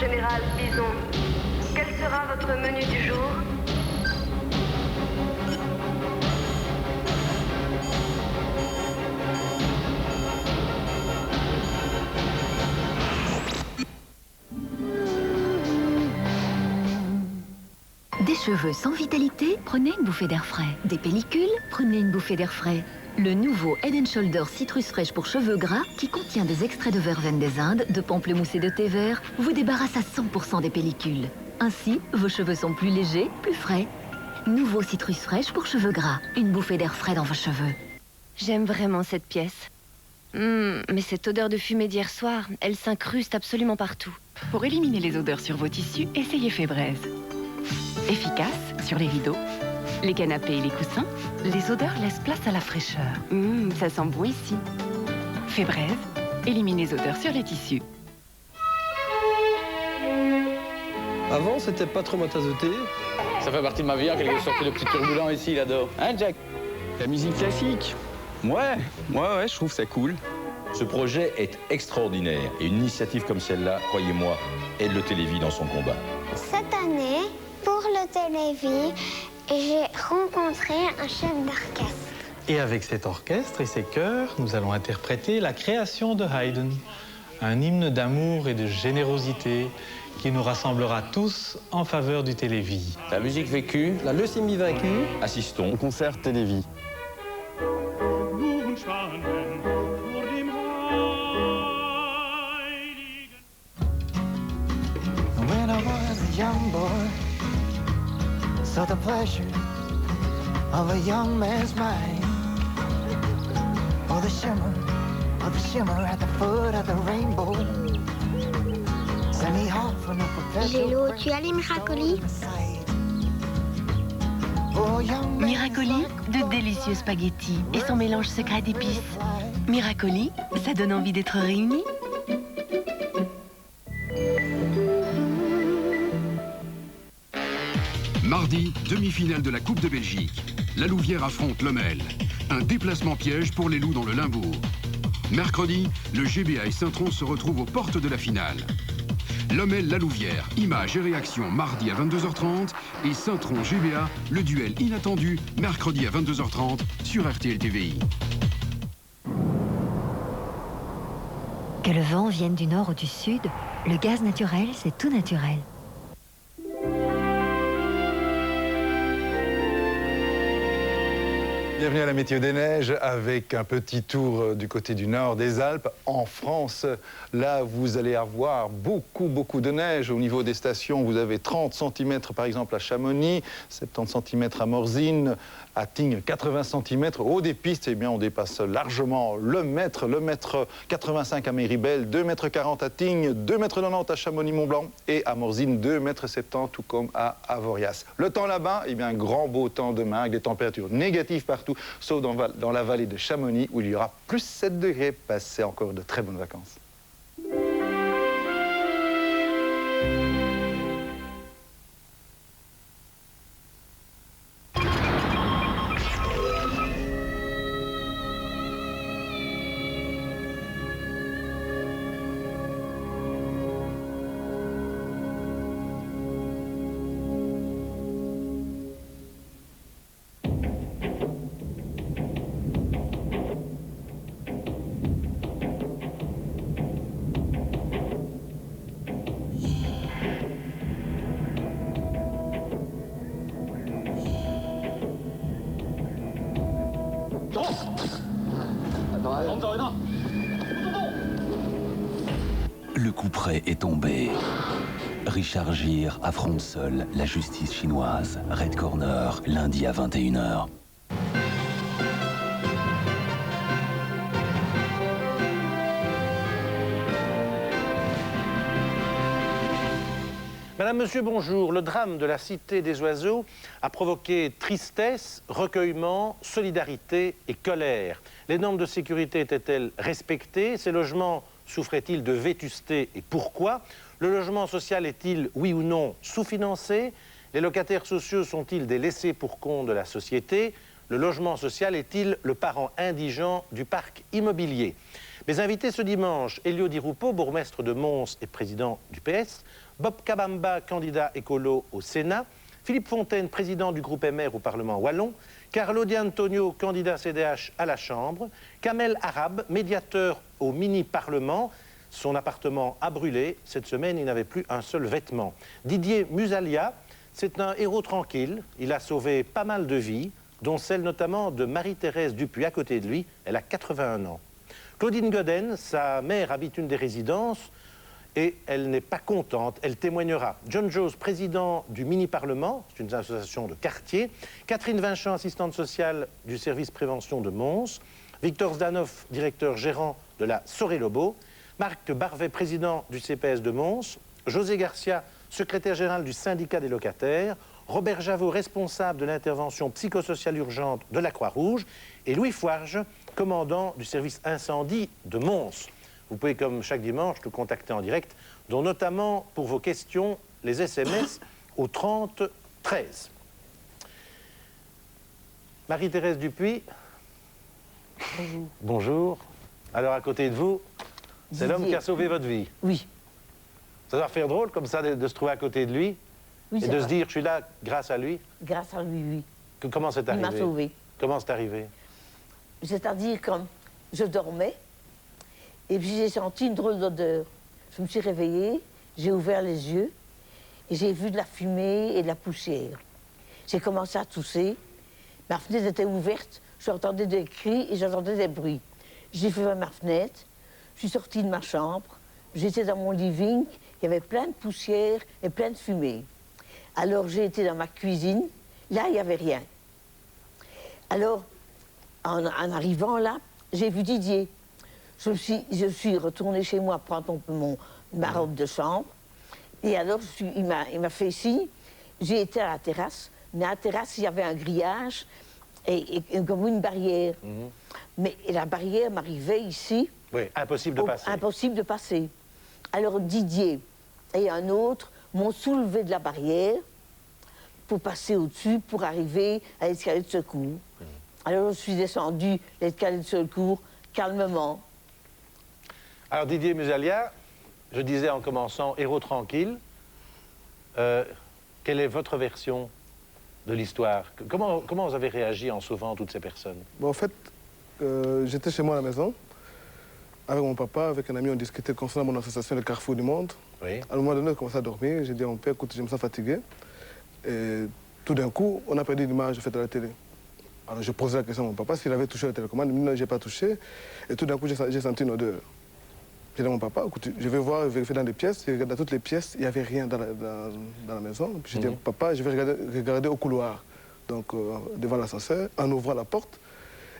général Bison. Quel sera votre menu du jour? Des cheveux sans vitalité? Prenez une bouffée d'air frais. Des pellicules? Prenez une bouffée d'air frais. Le nouveau Head & Shoulders Citrus Fraîche pour cheveux gras, qui contient des extraits de verveine des Indes, de pamplemousse et de thé vert, vous débarrasse à 100% des pellicules. Ainsi, vos cheveux sont plus légers, plus frais. Nouveau Citrus Fraîche pour cheveux gras. Une bouffée d'air frais dans vos cheveux. J'aime vraiment cette pièce. Mais cette odeur de fumée d'hier soir, elle s'incruste absolument partout. Pour éliminer les odeurs sur vos tissus, essayez Febreze. Efficace sur les rideaux, les canapés et les coussins, les odeurs laissent place à la fraîcheur. Ça sent bon ici. Febreze élimine les odeurs sur les tissus. Avant, c'était pas trop ma tasse de thé. Ça fait partie de ma vie, en quelque sorte, le petit turbulent ici, il adore. Hein, Jack? La musique classique. Ouais, je trouve ça cool. Ce projet est extraordinaire et une initiative comme celle-là, croyez-moi, aide le Télévis dans son combat. Cette année, pour le Télévis, j'ai rencontré un chef d'orchestre. Et avec cet orchestre et ses chœurs, nous allons interpréter la création de Haydn, un hymne d'amour et de générosité qui nous rassemblera tous en faveur du Télévis. La musique vécue, La leucémie vaincue. Assistons Au concert Télévis. When I was a young boy, saw the pleasure of a young man's mind. Oh, the shimmer at the foot of the rainbow. Send me home from the perpetual. Gélo, tu as les Miracoli? Oh, young man, Miracoli, de délicieux spaghettis et son mélange secret d'épices. Miracoli, ça donne envie d'être réunis. Mardi, demi-finale de la Coupe de Belgique. La Louvière affronte Lommel. Un déplacement piège pour les Loups dans le Limbourg. Mercredi, le GBA et Saint-Tron se retrouvent aux portes de la finale. Lommel-La Louvière, images et réactions mardi à 22h30 et Saint-Tron-GBA, le duel inattendu, mercredi à 22h30 sur RTL TVI. Que le vent vienne du nord ou du sud, le gaz naturel, c'est tout naturel. Bienvenue à la météo des neiges avec un petit tour du côté du nord des Alpes. En France, là, vous allez avoir beaucoup de neige. Au niveau des stations, vous avez 30 cm par exemple à Chamonix, 70 cm à Morzine, à Tignes 80 cm. Au haut des pistes, eh bien, on dépasse largement le mètre 85 à Méribel, 2,40 m à Tignes, 2,90 m à Chamonix-Mont-Blanc et à Morzine 2,70 m, tout comme à Avoriaz. Le temps là-bas, eh bien, grand beau temps demain avec des températures négatives partout, sauf dans la vallée de Chamonix où il y aura plus 7 degrés. Passez encore de très bonnes vacances. Le coup près est tombé. Richard Gere affronte seul la justice chinoise. Red Corner, lundi à 21h. Madame, Monsieur, bonjour. Le drame de la Cité des Oiseaux a provoqué tristesse, recueillement, solidarité et colère. Les normes de sécurité étaient-elles respectées? Ces logements souffraient-ils de vétusté et pourquoi? Le logement social est-il, oui ou non, sous-financé? Les locataires sociaux sont-ils des laissés pour compte de la société? Le logement social est-il le parent indigent du parc immobilier? Mes invités ce dimanche, Elio Di Rupo, bourgmestre de Mons et président du PS, Bob Kabamba, candidat écolo au Sénat, Philippe Fontaine, président du groupe MR au Parlement wallon, Carlo Di Antonio, candidat CDH à la Chambre, Kamel Arab, médiateur au mini-parlement. Son appartement a brûlé. Cette semaine, il n'avait plus un seul vêtement. Didier Musalia, c'est un héros tranquille. Il a sauvé pas mal de vies, dont celle notamment de Marie-Thérèse Dupuis, à côté de lui. Elle a 81 ans. Claudine Godin, sa mère habite une des résidences et elle n'est pas contente, elle témoignera. John Jones, président du mini-parlement, c'est une association de quartier. Catherine Vinchamp, assistante sociale du service prévention de Mons. Victor Zdanov, directeur gérant de la Soré-Lobo. Marc Barvet, président du CPS de Mons. José Garcia, secrétaire général du syndicat des locataires. Robert Javot, responsable de l'intervention psychosociale urgente de la Croix-Rouge. Et Louis Foirge, commandant du service incendie de Mons. Vous pouvez, comme chaque dimanche, nous contacter en direct, dont notamment pour vos questions, les SMS au 30 13. Marie-Thérèse Dupuis. Bonjour. Bonjour. Alors, à côté de vous, c'est l'homme qui a sauvé votre vie. Oui. Ça doit faire drôle, comme ça, de se trouver à côté de lui, oui, et de se dire, je suis là grâce à lui. Grâce à lui, oui. Comment c'est arrivé? Il m'a sauvé. Comment c'est arrivé? C'est-à-dire, comme je dormais, et puis j'ai senti une drôle d'odeur. Je me suis réveillée, j'ai ouvert les yeux, et j'ai vu de la fumée et de la poussière. J'ai commencé à tousser, ma fenêtre était ouverte, j'entendais des cris et j'entendais des bruits. J'ai fermé ma fenêtre, je suis sortie de ma chambre, j'étais dans mon living, il y avait plein de poussière et plein de fumée. Alors j'ai été dans ma cuisine, là il n'y avait rien. Alors, en arrivant là, j'ai vu Didier. Je suis retournée chez moi prendre ma robe de chambre. Et alors, il m'a fait signe. J'ai été à la terrasse. Mais à la terrasse, il y avait un grillage et comme une barrière. Mais la barrière m'arrivait ici. Oui, impossible de passer. Impossible de passer. Alors Didier et un autre m'ont soulevé de la barrière pour passer au-dessus, pour arriver à l'escalier de secours. Alors je suis descendue l'escalier de secours calmement. Alors Didier Musalia, je disais en commençant, héros tranquille. Quelle est votre version de l'histoire? Comment vous avez réagi en sauvant toutes ces personnes? Bon, en fait, j'étais chez moi à la maison, avec mon papa, avec un ami, on discutait concernant mon association, le Carrefour du Monde. Oui. À un moment donné, on commençait à dormir, j'ai dit à mon père, écoute, je me sens fatigué. Et tout d'un coup, on a perdu l'image faite à la télé. Alors je posais la question à mon papa s'il avait touché la télécommande. Il me dit non, je n'ai pas touché. Et tout d'un coup, j'ai senti une odeur. J'ai dit à mon papa, écoute, je vais voir, vérifier dans les pièces. J'ai regardé dans toutes les pièces, il n'y avait rien dans la maison. Puis j'ai dit, papa, je vais regarder au couloir. Donc, devant l'ascenseur, en ouvrant la porte,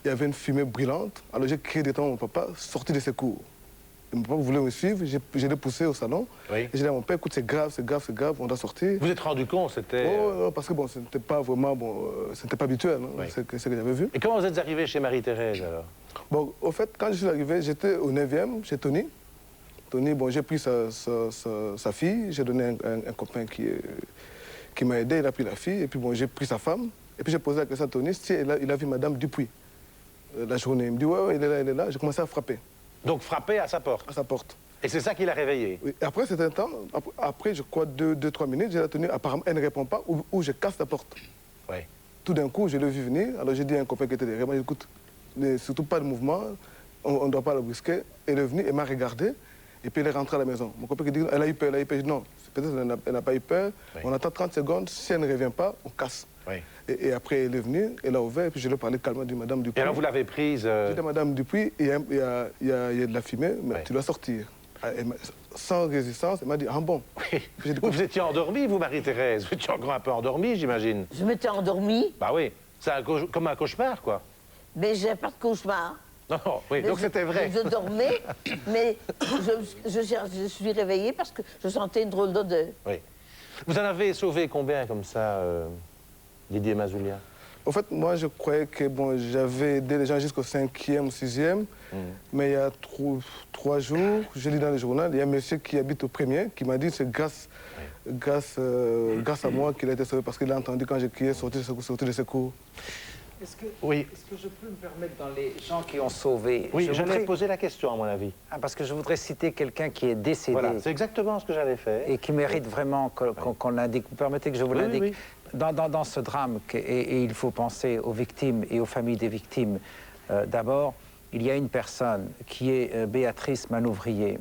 il y avait une fumée brûlante. Alors j'ai crié des temps à mon papa, sorti de ses cours. Et mon papa voulait me suivre, je l'ai poussé au salon. Oui. Et j'ai dit à mon père, écoute, c'est grave, on doit sortir. Vous êtes rendu compte, c'était... Oh, parce que bon, ce n'était pas vraiment, c'était pas habituel, hein, oui. C'est que j'avais vu. Et comment vous êtes arrivé chez Marie-Thérèse, alors? Bon, au fait, quand je suis arrivé, j'étais au 9e, chez Tony. Tony, bon, j'ai pris sa fille, j'ai donné un copain qui m'a aidé, il a pris la fille, et puis bon, j'ai pris sa femme. Et puis j'ai posé la question à Tony, si il a vu Madame Dupuis la journée. Il me dit, ouais, il est là. J'ai commencé à frapper. Donc frapper à sa porte? À sa porte. Et c'est ça qui l'a réveillé? Oui. Et après, c'était un temps, après, je crois, 2-3 minutes, j'ai tenu, apparemment, elle ne répond pas, ou je casse la porte. Oui. Tout d'un coup, je l'ai vu venir, alors j'ai dit à un copain qui était derrière moi, écoute, surtout pas de mouvement, on ne doit pas la brusquer. Elle est venue, elle m'a regardé, et puis elle est rentrée à la maison. Mon copain qui dit, elle a eu peur, Je dis, non, peut-être elle n'a pas eu peur, oui. On attend 30 secondes, si elle ne revient pas, on casse. Oui. Et après, elle est venue, elle a ouvert, et puis je lui ai parlé calmement, dit, Madame Dupuis. Et alors vous l'avez prise J'ai dit, Madame Dupuis, il y a de la fumée, mais oui. Tu dois sortir. Sans résistance, elle m'a dit, ah bon. Oui. Dit, vous étiez endormie, vous, Marie-Thérèse? Vous étiez encore un peu endormie, j'imagine? Je m'étais endormie. Bah oui, c'est comme un cauchemar, quoi. Mais j'ai pas de cauchemar. Non, oui, mais donc c'était vrai. Je dormais, mais je suis réveillée parce que je sentais une drôle d'odeur. Oui. Vous en avez sauvé combien comme ça, Didier Musalia? En fait, moi, je croyais que bon, j'avais aidé les gens jusqu'au 5e ou 6e. Mais il y a 3 jours, je lis dans le journal, il y a un monsieur qui habite au 1er qui m'a dit que c'est grâce à moi qu'il a été sauvé parce qu'il a entendu quand j'ai crié sortir de secours. Est-ce que, oui. est-ce que je peux me permettre dans les gens qui ont sauvé? Oui, j'allais poser la question, à mon avis. Ah, parce que je voudrais citer quelqu'un qui est décédé. Voilà, c'est exactement ce que j'allais faire. Et qui mérite vraiment qu'on l'indique. Vous permettez que je vous l'indique? Oui. Dans ce drame, et il faut penser aux victimes et aux familles des victimes. D'abord, il y a une personne qui est Béatrice Manouvrier.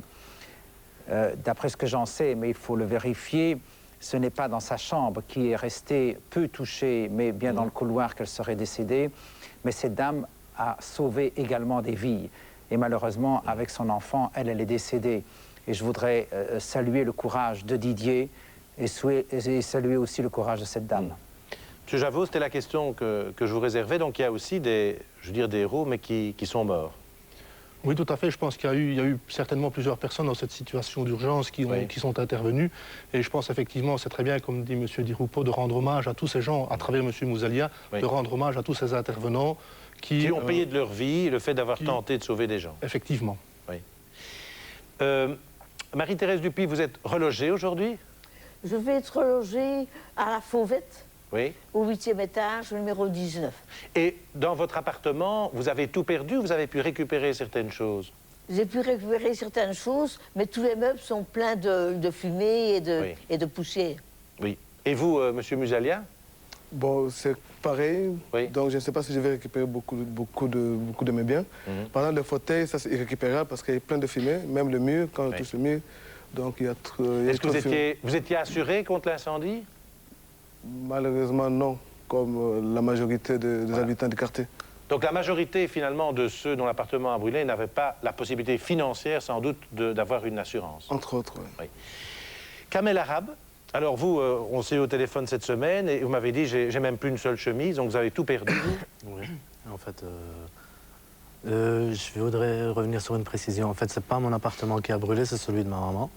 D'après ce que j'en sais, mais il faut le vérifier, ce n'est pas dans sa chambre qui est restée peu touchée, mais bien dans le couloir qu'elle serait décédée. Mais cette dame a sauvé également des vies. Et malheureusement, avec son enfant, elle est décédée. Et je voudrais saluer le courage de Didier et saluer aussi le courage de cette dame. Monsieur Javot, c'était la question que je vous réservais. Donc il y a aussi des héros, mais qui sont morts. Oui, tout à fait. Je pense qu'il y a eu certainement plusieurs personnes dans cette situation d'urgence qui sont intervenues. Et je pense effectivement, c'est très bien, comme dit M. Di Rupo, de rendre hommage à tous ces gens, à travers M. Mouzalia, de rendre hommage à tous ces intervenants qui ont payé de leur vie le fait d'avoir tenté de sauver des gens. Effectivement. Oui. Marie-Thérèse Dupuy, vous êtes relogée aujourd'hui? Je vais être relogée à la Fauvette. Oui. Au 8e étage, numéro 19. Et dans votre appartement, vous avez tout perdu ou vous avez pu récupérer certaines choses? J'ai pu récupérer certaines choses, mais tous les meubles sont pleins de fumée et de poussière. Oui. Et vous, Monsieur Musalia? Bon, c'est pareil. Oui. Donc, je ne sais pas si je vais récupérer beaucoup de mes biens. Par exemple, le fauteuil, ça c'est irrécupérable parce qu'il y a plein de fumée, même le mur, quand on touche le mur. Donc, il y a trop. Est-ce que vous étiez assuré contre l'incendie? Malheureusement, non, comme la majorité des habitants du quartier. Donc la majorité, finalement, de ceux dont l'appartement a brûlé n'avaient pas la possibilité financière, sans doute, d'avoir une assurance. Entre autres, oui. Kamel Arabe, alors vous, on s'est eu au téléphone cette semaine et vous m'avez dit, j'ai même plus une seule chemise, donc vous avez tout perdu. Oui, en fait, je voudrais revenir sur une précision. En fait, c'est pas mon appartement qui a brûlé, c'est celui de ma maman,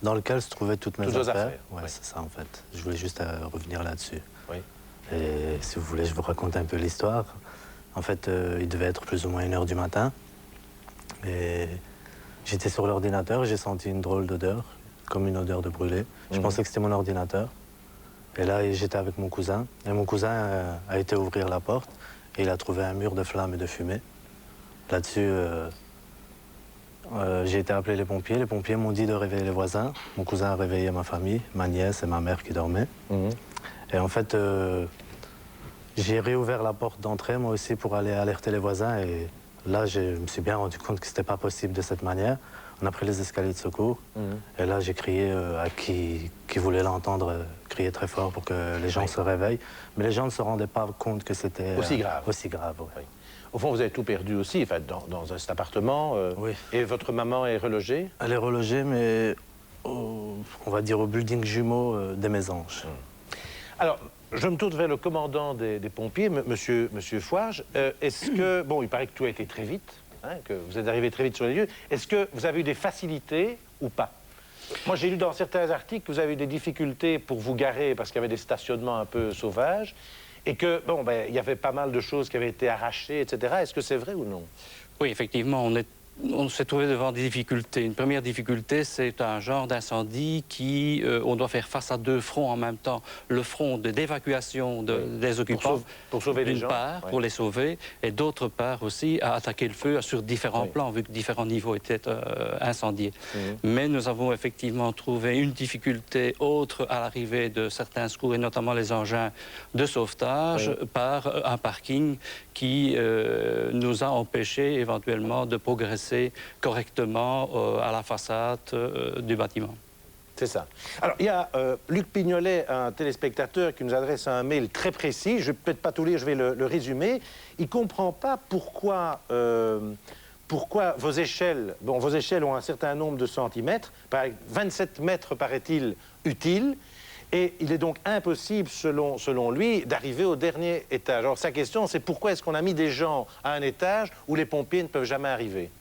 dans lequel se trouvaient toutes mes affaires. Ouais, c'est ça, en fait. Je voulais juste revenir là-dessus. Oui. Et si vous voulez, je vous raconte un peu l'histoire. En fait, il devait être plus ou moins 1h du matin. Et j'étais sur l'ordinateur et j'ai senti une drôle d'odeur, comme une odeur de brûlé. Je pensais que c'était mon ordinateur. Et là, j'étais avec mon cousin. Et mon cousin a été ouvrir la porte et il a trouvé un mur de flammes et de fumée. Là-dessus, j'ai été appeler les pompiers. Les pompiers m'ont dit de réveiller les voisins. Mon cousin a réveillé ma famille, ma nièce et ma mère qui dormaient. Et en fait, j'ai réouvert la porte d'entrée, moi aussi, pour aller alerter les voisins. Et là, je me suis bien rendu compte que c'était pas possible de cette manière. On a pris les escaliers de secours. Et là, j'ai crié à qui voulait l'entendre, crier très fort pour que les gens se réveillent. Mais les gens ne se rendaient pas compte que c'était aussi grave. Aussi grave, oui. Au fond, vous avez tout perdu aussi, enfin, dans cet appartement. Oui. Et votre maman est relogée? Elle est relogée, mais on va dire au building jumeau des Mésanges. Alors, je me tourne vers le commandant des pompiers, monsieur Fouarge. Est-ce que, bon, il paraît que tout a été très vite, hein, que vous êtes arrivé très vite sur les lieux. Est-ce que vous avez eu des facilités ou pas? Moi, j'ai lu dans certains articles que vous avez eu des difficultés pour vous garer parce qu'il y avait des stationnements un peu sauvages. Et que, bon, il y avait pas mal de choses qui avaient été arrachées, etc. Est-ce que c'est vrai ou non? Oui, effectivement, on s'est trouvé devant des difficultés. Une première difficulté, c'est un genre d'incendie qui, on doit faire face à deux fronts en même temps. Le front d'évacuation des occupants, pour sauver les gens, d'une part, pour les sauver, et d'autre part aussi à attaquer le feu sur différents plans, vu que différents niveaux étaient incendiés. Mais nous avons effectivement trouvé une difficulté autre à l'arrivée de certains secours, et notamment les engins de sauvetage, par un parking qui nous a empêché éventuellement de progresser correctement à la façade du bâtiment. C'est ça. Alors, il y a Luc Pignolet, un téléspectateur, qui nous adresse un mail très précis. Je ne vais peut-être pas tout lire, je vais le résumer. Il ne comprend pas pourquoi vos échelles... Bon, vos échelles ont un certain nombre de centimètres. 27 mètres, paraît-il, utile. Et il est donc impossible, selon lui, d'arriver au dernier étage. Alors, sa question, c'est pourquoi est-ce qu'on a mis des gens à un étage où les pompiers ne peuvent jamais arriver?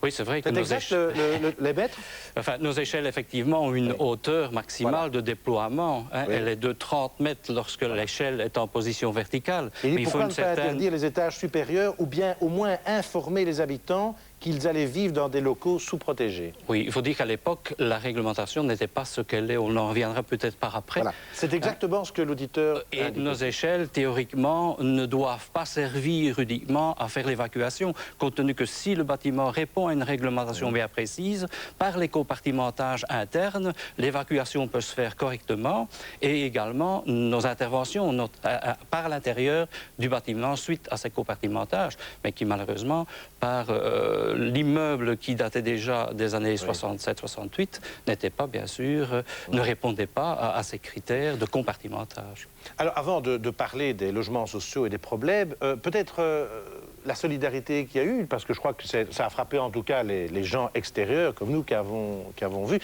Oui, c'est vrai que nos échelles... les mètres? Enfin, nos échelles, effectivement, ont une hauteur maximale de déploiement. Hein. Elle est de 30 mètres lorsque l'échelle est en position verticale. Et pourquoi ne pas interdire les étages supérieurs ou bien au moins informer les habitants qu'ils allaient vivre dans des locaux sous-protégés. Oui, il faut dire qu'à l'époque, la réglementation n'était pas ce qu'elle est. On en reviendra peut-être par après. Voilà. C'est exactement ce que l'auditeur Et indique. nos échelles, théoriquement, ne doivent pas servir uniquement à faire l'évacuation, compte tenu que si le bâtiment répond à une réglementation bien précise, par les compartimentages internes, l'évacuation peut se faire correctement et également nos interventions par l'intérieur du bâtiment suite à ces compartimentages, mais qui malheureusement, par l'immeuble qui datait déjà des années 67-68, n'était pas, bien sûr, ne répondait pas à ces critères de compartimentage. Alors, avant de parler des logements sociaux et des problèmes, peut-être la solidarité qu'il y a eu, parce que je crois que ça a frappé en tout cas les gens extérieurs, comme nous qui avons vu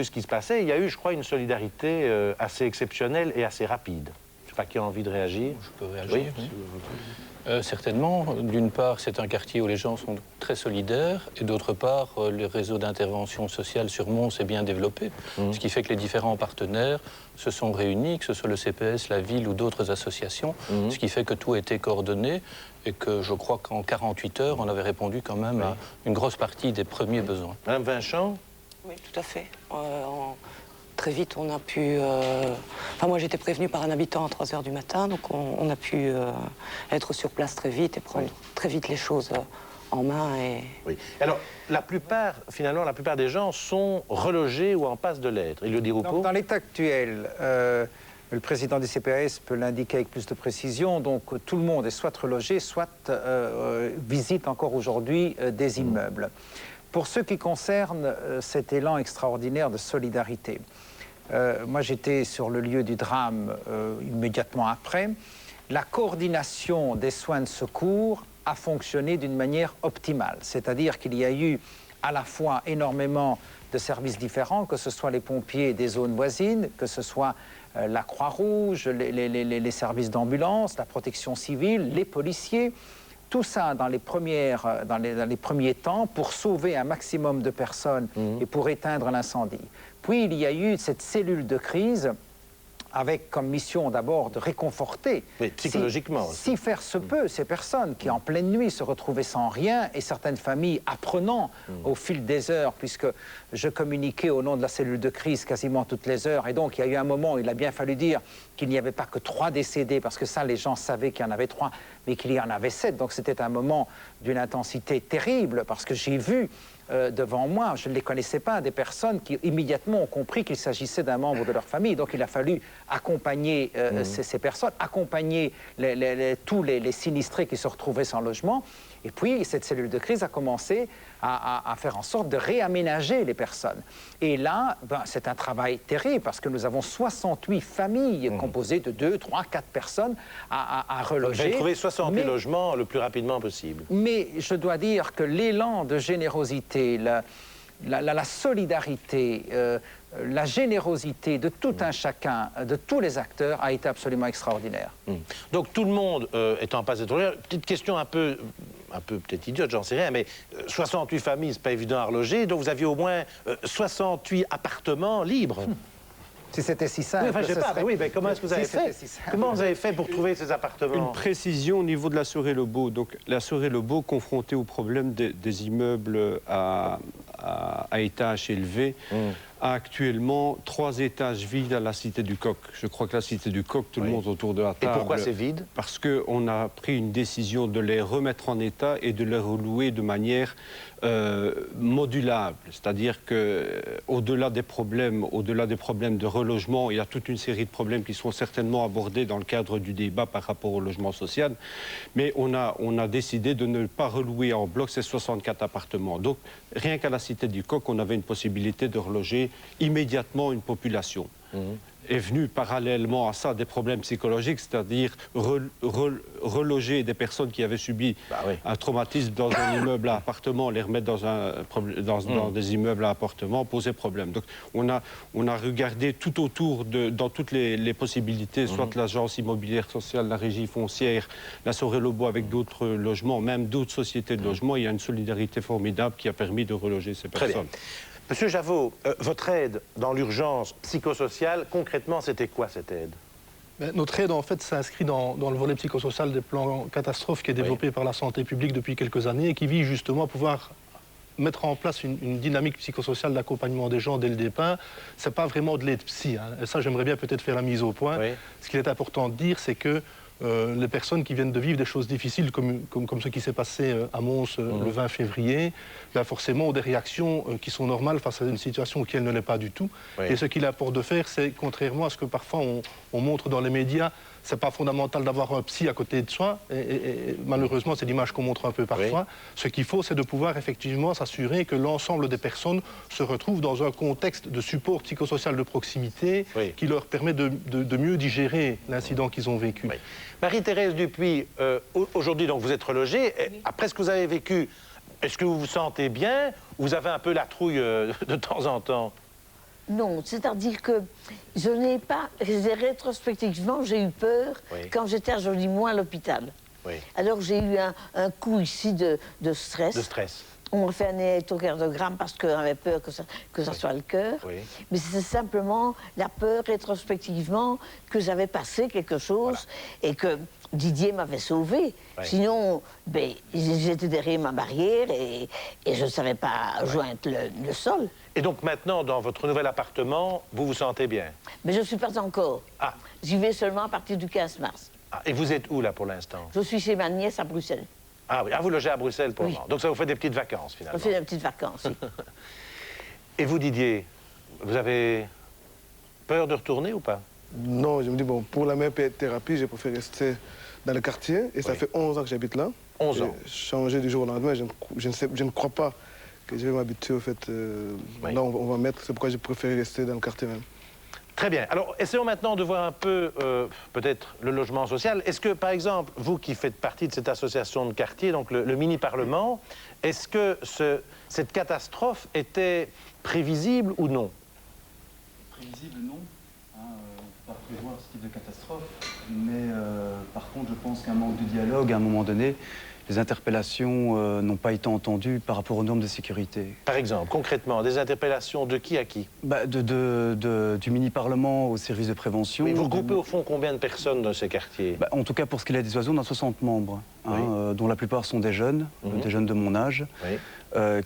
ce qui se passait. Il y a eu, je crois, une solidarité assez exceptionnelle et assez rapide. Je ne sais pas qui a envie de réagir. Je peux réagir, oui. Certainement. D'une part, c'est un quartier où les gens sont très solidaires, et d'autre part, le réseau d'intervention sociale sur Mons s'est bien développé, ce qui fait que les différents partenaires se sont réunis, que ce soit le CPS, la ville ou d'autres associations, ce qui fait que tout a été coordonné et que je crois qu'en 48 heures, on avait répondu quand même à une grosse partie des premiers besoins. Madame Vinchamp? Oui, tout à fait. Très vite, on a pu... Enfin, moi, j'étais prévenue par un habitant à 3 h du matin, donc on a pu être sur place très vite et prendre très vite les choses en main. Oui. Alors, finalement, la plupart des gens sont relogés ou en passe de l'être. Il le dit Roupeau. Dans l'état actuel, le président du CPAS peut l'indiquer avec plus de précision, donc tout le monde est soit relogé, soit visite encore aujourd'hui des immeubles. Pour ce qui concerne cet élan extraordinaire de solidarité, moi j'étais sur le lieu du drame immédiatement après. La coordination des soins de secours a fonctionné d'une manière optimale, c'est-à-dire qu'il y a eu à la fois énormément de services différents, que ce soit les pompiers des zones voisines, que ce soit la Croix-Rouge, les services d'ambulance, la protection civile, les policiers. Tout ça dans les premiers temps pour sauver un maximum de personnes et pour éteindre l'incendie. Puis il y a eu cette cellule de crise avec comme mission d'abord de réconforter, psychologiquement, si faire se peut, ces personnes qui en pleine nuit se retrouvaient sans rien et certaines familles apprenant au fil des heures, puisque je communiquais au nom de la cellule de crise quasiment toutes les heures, et donc il y a eu un moment où il a bien fallu dire qu'il n'y avait pas que 3 décédés, parce que ça les gens savaient qu'il y en avait 3, mais qu'il y en avait 7, donc c'était un moment d'une intensité terrible, parce que j'ai vu devant moi, je ne les connaissais pas, des personnes qui immédiatement ont compris qu'il s'agissait d'un membre de leur famille. Donc il a fallu accompagner ces personnes, accompagner tous les sinistrés qui se retrouvaient sans logement. Et puis cette cellule de crise a commencé à faire en sorte de réaménager les personnes. Et là, c'est un travail terrible parce que nous avons 68 familles composées de 2, 3, 4 personnes à reloger. Vous avez trouvé 68 logements le plus rapidement possible. Mais je dois dire que l'élan de générosité, la solidarité, la générosité de tout un chacun, de tous les acteurs, a été absolument extraordinaire. Donc tout le monde est en passe d'être... Petite question un peu peut-être idiote, j'en sais rien, mais 68 familles, c'est pas évident à reloger, donc vous aviez au moins 68 appartements libres. Si c'était si simple... Oui, enfin, je sais pas, mais comment est-ce que vous avez fait? Comment vous avez fait pour trouver ces appartements? Une précision au niveau de la Sorel-Lebeau. Donc la Sorel-Lebeau, confrontée au problème des immeubles à étages élevés, a actuellement 3 étages vides à la Cité du Coq. Je crois que la Cité du Coq, tout le monde autour de la table... Et pourquoi c'est vide? Parce qu'on a pris une décision de les remettre en état et de les relouer de manière modulable. C'est-à-dire qu'au-delà des problèmes de relogement, il y a toute une série de problèmes qui seront certainement abordés dans le cadre du débat par rapport au logement social. Mais on a décidé de ne pas relouer en bloc ces 64 appartements. Donc, rien qu'à la Cité du Coq, on avait une possibilité de reloger immédiatement une population. Est venu parallèlement à ça des problèmes psychologiques, c'est-à-dire reloger des personnes qui avaient subi un traumatisme dans un immeuble à appartement, les remettre dans des immeubles à appartement, poser problème. Donc on a regardé tout autour, dans toutes les possibilités, soit l'agence immobilière sociale, la régie foncière, la Sorel-Lebeau avec d'autres logements, même d'autres sociétés de logement. Il y a une solidarité formidable qui a permis de reloger ces personnes. Très bien. Monsieur Javot, votre aide dans l'urgence psychosociale, concrètement, c'était quoi cette aide? Notre aide, en fait, s'inscrit dans le volet psychosocial des plans catastrophes qui est développé par la santé publique depuis quelques années et qui vise justement à pouvoir mettre en place une dynamique psychosociale d'accompagnement des gens dès le départ, c'est pas vraiment de l'aide psy. Hein. Et ça, j'aimerais bien peut-être faire la mise au point. Oui. Ce qu'il est important de dire, c'est que les personnes qui viennent de vivre des choses difficiles, comme ce qui s'est passé à Mons le 20 février, ben forcément ont des réactions qui sont normales face à une situation qui, elle, ne l'est pas du tout. Oui. Et ce qu'il apporte de faire, c'est, contrairement à ce que parfois on montre dans les médias, c'est pas fondamental d'avoir un psy à côté de soi, et malheureusement c'est l'image qu'on montre un peu parfois. Oui. Ce qu'il faut, c'est de pouvoir effectivement s'assurer que l'ensemble des personnes se retrouvent dans un contexte de support psychosocial de proximité oui. qui leur permet de mieux digérer l'incident qu'ils ont vécu. Oui. Marie-Thérèse Dupuis, aujourd'hui donc vous êtes relogée. Oui. Après ce que vous avez vécu, est-ce que vous vous sentez bien? Vous avez un peu la trouille de temps en temps? Non, c'est-à-dire que je n'ai pas... Rétrospectivement, j'ai eu peur oui. quand j'étais à Jolimont à l'hôpital. Oui. Alors j'ai eu un coup ici de stress. De stress. On m'a fait un électrocardiogramme parce qu'on avait peur que ça oui. soit le cœur. Oui. Mais c'est simplement la peur rétrospectivement que j'avais passé quelque chose voilà. et que Didier m'avait sauvé. Oui. Sinon, ben, j'étais derrière ma barrière et je ne savais pas oui. joindre le sol. Et donc maintenant, dans votre nouvel appartement, vous vous sentez bien? Mais je ne suis pas encore. Ah. J'y vais seulement à partir du 15 mars. Ah. Et vous êtes où là pour l'instant? Je suis chez ma nièce à Bruxelles. Ah oui, vous logez à Bruxelles pour le moment. Donc ça vous fait des petites vacances finalement. Ça fait des petites vacances, oui. Et vous Didier, vous avez peur de retourner ou pas? Non, je me dis, bon, pour la même thérapie, j'ai préféré rester dans le quartier. Et ça fait 11 ans que j'habite là. 11 ans. Changer du jour au lendemain, je ne crois pas que je vais m'habituer au fait. Oui. Là, on va mettre, c'est pourquoi j'ai préféré rester dans le quartier même. Très bien. Alors, essayons maintenant de voir un peu, peut-être, le logement social. Est-ce que, par exemple, vous qui faites partie de cette association de quartier, donc le mini-parlement, est-ce que cette catastrophe était prévisible ou non? Prévisible, non. On ne peut pas prévoir ce type de catastrophe. Mais par contre, je pense qu'un manque de dialogue, à un moment donné, les interpellations n'ont pas été entendues par rapport aux normes de sécurité. Par exemple, concrètement, des interpellations de qui à qui? Du mini-parlement au service de prévention. Mais vous regroupez au fond combien de personnes dans ces quartiers? En tout cas, pour ce qui est des oiseaux, on a 60 membres, hein, dont la plupart sont des jeunes de mon âge,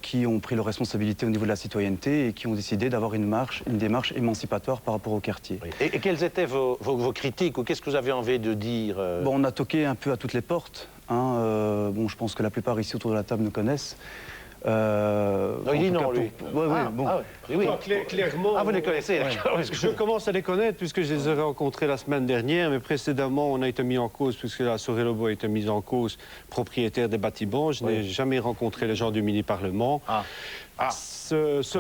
qui ont pris leurs responsabilités au niveau de la citoyenneté et qui ont décidé d'avoir une démarche émancipatoire par rapport au quartier. Oui. Et quelles étaient vos critiques ou qu'est-ce que vous avez envie de dire? On a toqué un peu à toutes les portes. Hein, je pense que la plupart ici autour de la table nous connaissent. Non, il dit non, lui. Clairement. Ah, vous les connaissez, d'accord. Je commence à les connaître puisque je les ai rencontrés la semaine dernière, mais précédemment, on a été mis en cause, puisque la Sorel-Lobo a été mise en cause, propriétaire des bâtiments. Je n'ai jamais rencontré les gens du mini-parlement. Ce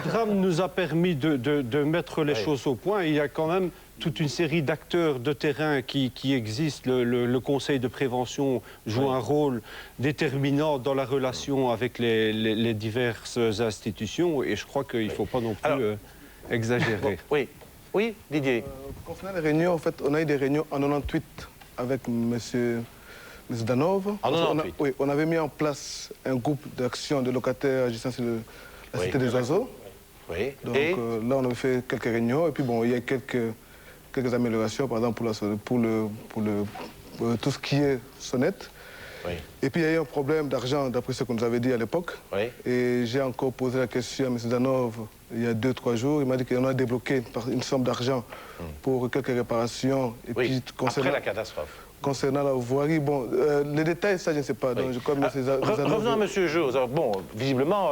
drame nous a permis de mettre les choses au point. Il y a quand même toute une série d'acteurs de terrain qui existent. Le conseil de prévention joue un rôle déterminant dans la relation avec les diverses institutions et je crois qu'il ne faut pas non plus exagérer. Oui, Didier. Concernant les réunions, en fait, on a eu des réunions en 98 avec M. Zdanov. En 98. On avait mis en place un groupe d'action de locataires agissant sur la cité des oiseaux. Oui. Donc là, on avait fait quelques réunions et puis bon, il y a quelques améliorations, par exemple pour tout ce qui est sonnette. Oui. Et puis il y a eu un problème d'argent, d'après ce qu'on nous avait dit à l'époque. Oui. Et j'ai encore posé la question à M. Danov il y a 2-3 jours. Il m'a dit qu'on a débloqué une somme d'argent pour quelques réparations. Et puis, après la catastrophe. Concernant la voirie, bon, les détails, ça, je ne sais pas. Donc, revenons à M. Jose. Bon, visiblement,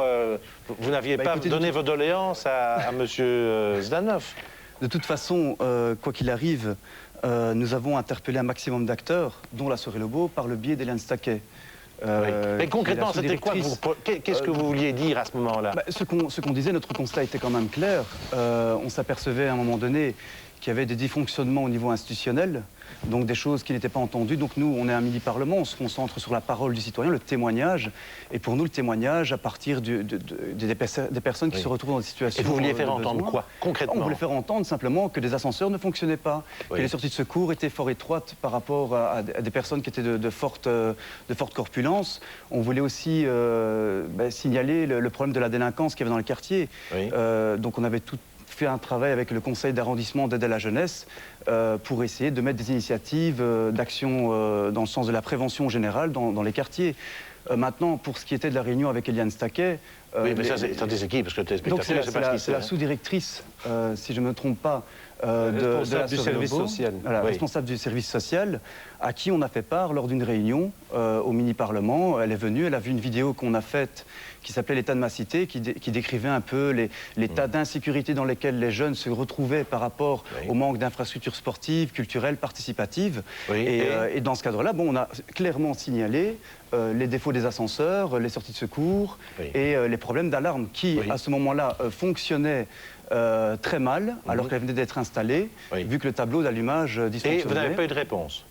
vous n'aviez pas donné vos doléances à M. Zdanov. De toute façon, quoi qu'il arrive, nous avons interpellé un maximum d'acteurs, dont la Sorel-Lobo, par le biais d'Hélène Staquet. Mais concrètement, c'était quoi? Qu'est-ce que vous vouliez dire à ce moment-là? Ce qu'on disait, notre constat était quand même clair. On s'apercevait à un moment donné qu'il y avait des dysfonctionnements au niveau institutionnel, donc des choses qui n'étaient pas entendues. Donc nous, on est un mini-parlement, on se concentre sur la parole du citoyen, le témoignage. Et pour nous, le témoignage à partir des personnes qui se retrouvent dans des situations. Et vous vouliez faire entendre quoi, concrètement? On voulait faire entendre simplement que des ascenseurs ne fonctionnaient pas, que les sorties de secours étaient fort étroites par rapport à des personnes qui étaient de forte corpulence. On voulait aussi signaler le problème de la délinquance qu'il y avait dans le quartier. Donc on avait fait un travail avec le conseil d'arrondissement d'aide à la jeunesse pour essayer de mettre des initiatives d'action dans le sens de la prévention générale dans les quartiers. Maintenant, pour ce qui était de la réunion avec Eliane Staquet... oui, mais ça, c'est des équipes, parce que téléspectateurs, c'est pas ce qui c'est la sous-directrice, si je ne me trompe pas, responsable du service social. Voilà, responsable du service social, à qui on a fait part lors d'une réunion au mini-parlement. Elle est venue, elle a vu une vidéo qu'on a faite qui s'appelait L'état de ma cité, qui décrivait un peu l'état d'insécurité dans lesquels les jeunes se retrouvaient par rapport au manque d'infrastructures sportives, culturelles, participatives. Et dans ce cadre-là, bon, on a clairement signalé les défauts des ascenseurs, les sorties de secours et les problèmes d'alarme qui, à ce moment-là, fonctionnaient très mal, alors qu'elle venait d'être installée, vu que le tableau d'allumage dysfonctionnait. Et vous n'avez pas eu de réponse?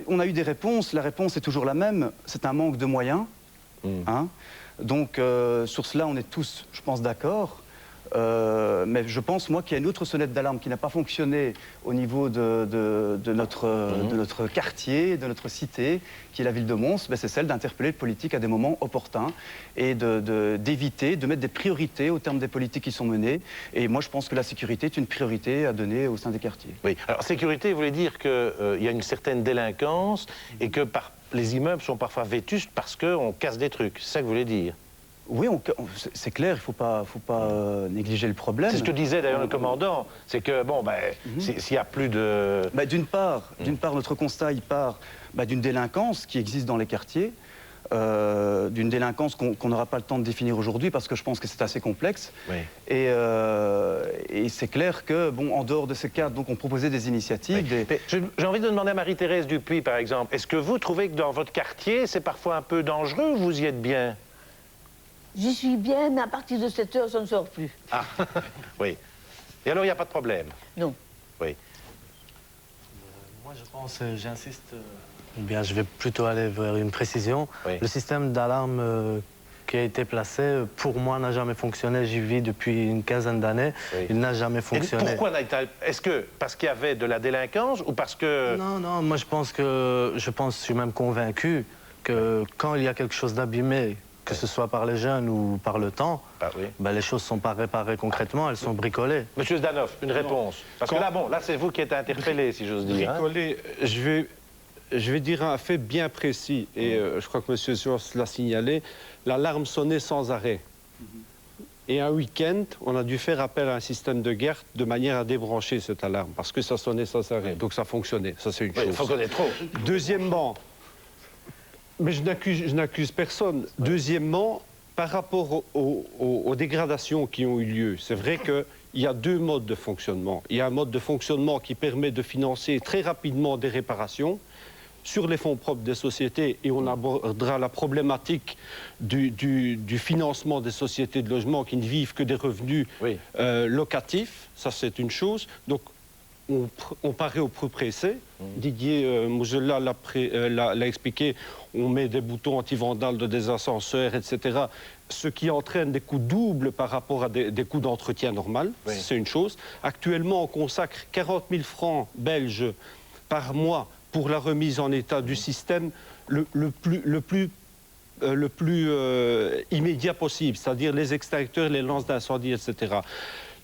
On a eu des réponses. La réponse est toujours la même. C'est un manque de moyens. Hein. Donc, sur cela, on est tous, je pense, d'accord. Mais je pense, moi, qu'il y a une autre sonnette d'alarme qui n'a pas fonctionné au niveau de notre quartier, de notre cité, qui est la ville de Mons. C'est celle d'interpeller le politique à des moments opportuns et d'éviter, de mettre des priorités au terme des politiques qui sont menées. Et moi, je pense que la sécurité est une priorité à donner au sein des quartiers. Oui. Alors, sécurité, vous voulez dire qu'il y a une certaine délinquance et que les immeubles sont parfois vétustes parce qu'on casse des trucs. C'est ça que vous voulez dire? Oui, c'est clair, il ne faut pas négliger le problème. C'est ce que disait d'ailleurs le commandant, c'est que, bon, s'il n'y a plus de... D'une part, notre constat, il part d'une délinquance qui existe dans les quartiers, d'une délinquance qu'on n'aura pas le temps de définir aujourd'hui parce que je pense que c'est assez complexe. Oui. Et c'est clair que, bon, en dehors de ce cadre, donc, on proposait des initiatives. Oui. J'ai envie de demander à Marie-Thérèse Dupuis, par exemple, est-ce que vous trouvez que dans votre quartier, c'est parfois un peu dangereux ou vous y êtes bien? J'y suis bien, mais à partir de 7 heures, ça ne sort plus. Ah, oui. Et alors, il n'y a pas de problème? Non. Oui. Moi, je pense, j'insiste, bien, je vais plutôt aller vers une précision. Oui. Le système d'alarme qui a été placé, pour moi, n'a jamais fonctionné. J'y vis depuis une quinzaine d'années. Oui. Il n'a jamais fonctionné. Et pourquoi est-ce que parce qu'il y avait de la délinquance ou parce que... Non, non, moi, je suis même convaincu que quand il y a quelque chose d'abîmé, que ce soit par les jeunes ou par le temps, les choses ne sont pas réparées concrètement, elles sont bricolées. Monsieur Zdanov, une réponse. Parce que là, bon, là, c'est vous qui êtes interpellé, si j'ose dire. Bricolé, je vais dire un fait bien précis, et je crois que monsieur Georges l'a signalé, l'alarme sonnait sans arrêt. Et un week-end, on a dû faire appel à un système de garde de manière à débrancher cette alarme, parce que ça sonnait sans arrêt, donc ça fonctionnait, ça c'est une chose. Il fonctionnait trop. Deuxièmement, mais je n'accuse personne. Deuxièmement, par rapport aux dégradations qui ont eu lieu, c'est vrai qu'il y a deux modes de fonctionnement. Il y a un mode de fonctionnement qui permet de financer très rapidement des réparations sur les fonds propres des sociétés, et on abordera la problématique du financement des sociétés de logement qui ne vivent que des revenus locatifs. Ça, c'est une chose. Donc, on paraît au plus pressé. Didier Mougela l'a expliqué, on met des boutons anti-vandales de des ascenseurs, etc. Ce qui entraîne des coûts doubles par rapport à des coûts d'entretien normal. C'est une chose. Actuellement, on consacre 40 000 francs belges par mois pour la remise en état du système le plus immédiat possible, c'est-à-dire les extincteurs, les lances d'incendie, etc.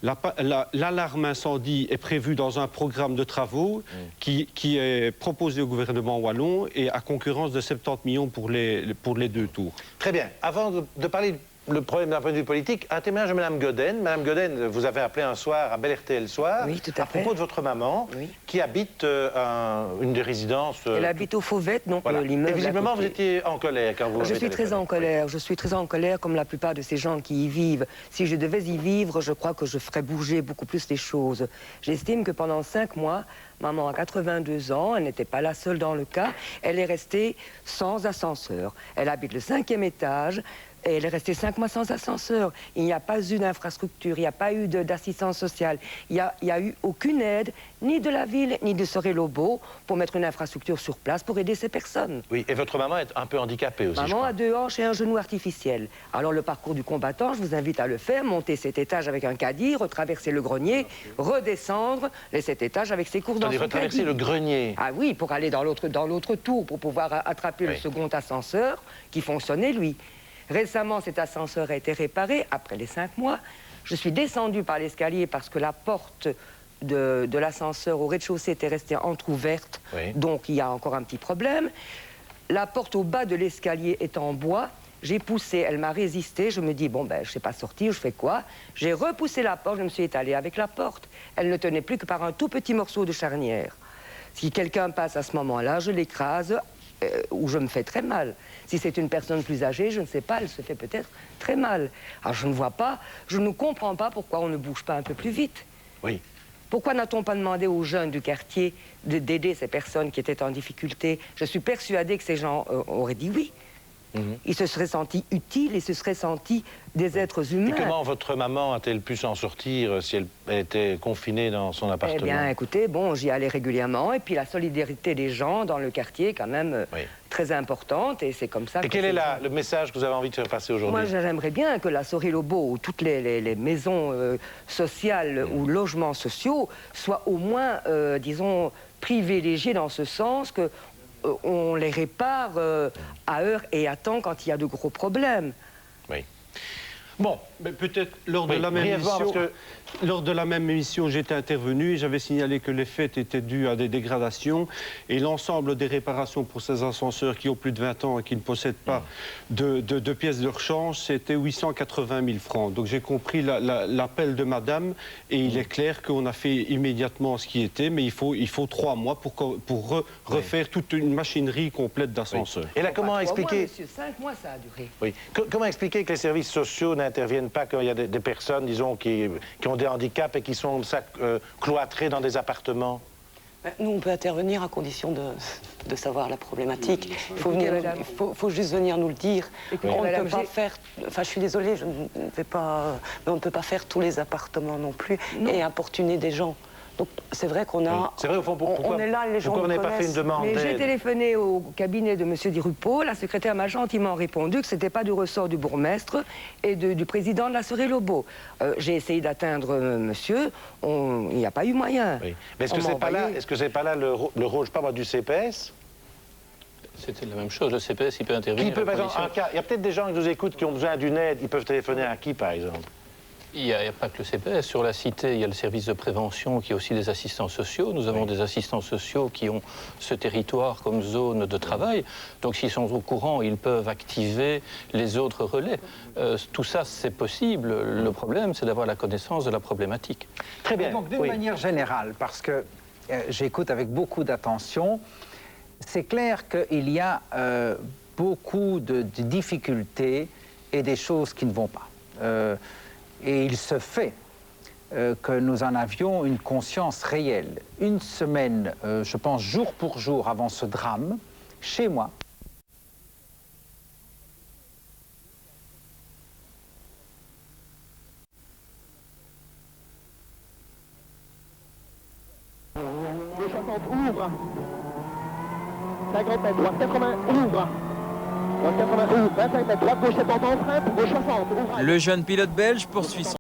L'alarme incendie est prévue dans un programme de travaux qui est proposé au gouvernement wallon et à concurrence de 70 millions pour les deux tours. Très bien. Avant de parler le problème d'un point de vue politique, un témoignage de Mme Goden. Madame Goden, vous avez appelé un soir à Bel RTL Soir, à propos de votre maman, qui habite une des résidences... Elle habite au Fauvette, donc l'immeuble. Et visiblement, vous étiez en colère quand vous... Je suis très en colère. Je suis très en colère, comme la plupart de ces gens qui y vivent. Si je devais y vivre, je crois que je ferais bouger beaucoup plus les choses. J'estime que pendant 5 mois, maman a 82 ans, elle n'était pas la seule dans le cas, elle est restée sans ascenseur. Elle habite le 5e étage. Et elle est restée 5 mois sans ascenseur. Il n'y a pas eu d'infrastructure, il n'y a pas eu d'assistance sociale. Il n'y a eu aucune aide, ni de la ville, ni de Sorel-Lobo, pour mettre une infrastructure sur place pour aider ces personnes. Oui, et votre maman est un peu handicapée aussi, Maman a 2 hanches et un genou artificiel. Alors le parcours du combattant, je vous invite à le faire, monter 7 étages avec un caddie, retraverser le grenier, redescendre les 7 étages avec ses courses dans son caddie. Retraverser le grenier? Ah oui, pour aller dans l'autre tour, pour pouvoir attraper le second ascenseur qui fonctionnait, lui. Récemment, cet ascenseur a été réparé, après les 5 mois. Je suis descendue par l'escalier parce que la porte de l'ascenseur au rez-de-chaussée était restée entrouverte. Donc, il y a encore un petit problème. La porte au bas de l'escalier est en bois. J'ai poussé, elle m'a résisté. Je me dis, bon, ben, je ne sais pas sortir, je fais quoi? J'ai repoussé la porte, je me suis étalée avec la porte. Elle ne tenait plus que par un tout petit morceau de charnière. Si quelqu'un passe à ce moment-là, je l'écrase ou je me fais très mal. Si c'est une personne plus âgée, je ne sais pas, elle se fait peut-être très mal. Alors je ne vois pas, je ne comprends pas pourquoi on ne bouge pas un peu plus vite. Oui. Pourquoi n'a-t-on pas demandé aux jeunes du quartier d'aider ces personnes qui étaient en difficulté? Je suis persuadée que ces gens auraient dit oui. Ils se seraient sentis utiles et se seraient sentis des êtres humains. Et comment votre maman a-t-elle pu s'en sortir si elle était confinée dans son appartement? Eh bien, écoutez, bon, j'y allais régulièrement. Et puis la solidarité des gens dans le quartier est quand même très importante. Et c'est comme ça. Et quel est le message que vous avez envie de faire passer aujourd'hui? Moi, j'aimerais bien que la Sorel-Lobo ou toutes les maisons sociales ou logements sociaux soient au moins, disons, privilégiées dans ce sens que on les répare à heure et à temps quand il y a de gros problèmes. Oui. Bon, mais peut-être lors de la même émission, lors de la même émission, j'étais intervenu et j'avais signalé que les faits étaient dus à des dégradations et l'ensemble des réparations pour ces ascenseurs qui ont plus de 20 ans et qui ne possèdent pas de pièces de rechange, c'était 880 000 francs. Donc j'ai compris l'appel de madame et il est clair qu'on a fait immédiatement ce qui était, mais il faut 3 mois pour refaire toute une machinerie complète d'ascenseurs. Et là, comment expliquer... 5 mois, ça a duré. Oui. Comment expliquer que les services sociaux n'interviennent pas quand il y a des personnes, disons, qui ont des handicaps et qui sont cloîtrés dans des appartements? Nous, on peut intervenir à condition de savoir la problématique. Il faut juste venir nous le dire. On ne peut pas faire... Enfin, je suis désolée, je ne vais pas... Mais on ne peut pas faire tous les appartements non plus et importuner des gens. Donc, c'est vrai qu'on a... C'est vrai, au fond, pourquoi on est là, les gens on n'a pas fait une demande d'aide? J'ai téléphoné au cabinet de M. Di Rupo. La secrétaire m'a gentiment répondu que ce n'était pas du ressort du bourgmestre et du président de la Sorel-Lobo. J'ai essayé d'atteindre monsieur. Il n'y a pas eu moyen. Oui. Mais est-ce que c'est pas là, le rôle, je sais pas moi, du CPS? C'était la même chose. Le CPS, il peut intervenir. Par exemple, il y a peut-être des gens qui nous écoutent qui ont besoin d'une aide. Ils peuvent téléphoner à qui, par exemple? Il n'y a pas que le CPS. Sur la cité, il y a le service de prévention qui est aussi des assistants sociaux. Nous avons des assistants sociaux qui ont ce territoire comme zone de travail. Donc s'ils sont au courant, ils peuvent activer les autres relais. Tout ça, c'est possible. Le problème, c'est d'avoir la connaissance de la problématique. Très bien. Donc d'une manière générale, parce que j'écoute avec beaucoup d'attention, c'est clair qu'il y a beaucoup de difficultés et des choses qui ne vont pas. Et il se fait que nous en avions une conscience réelle. Une semaine, je pense jour pour jour avant ce drame, chez moi, Le 60 ouvre. 50 mètres, droite 80 ouvre. 25 mètres droite, gauche 70 en frein, pour gauche 60. Le jeune pilote belge poursuit son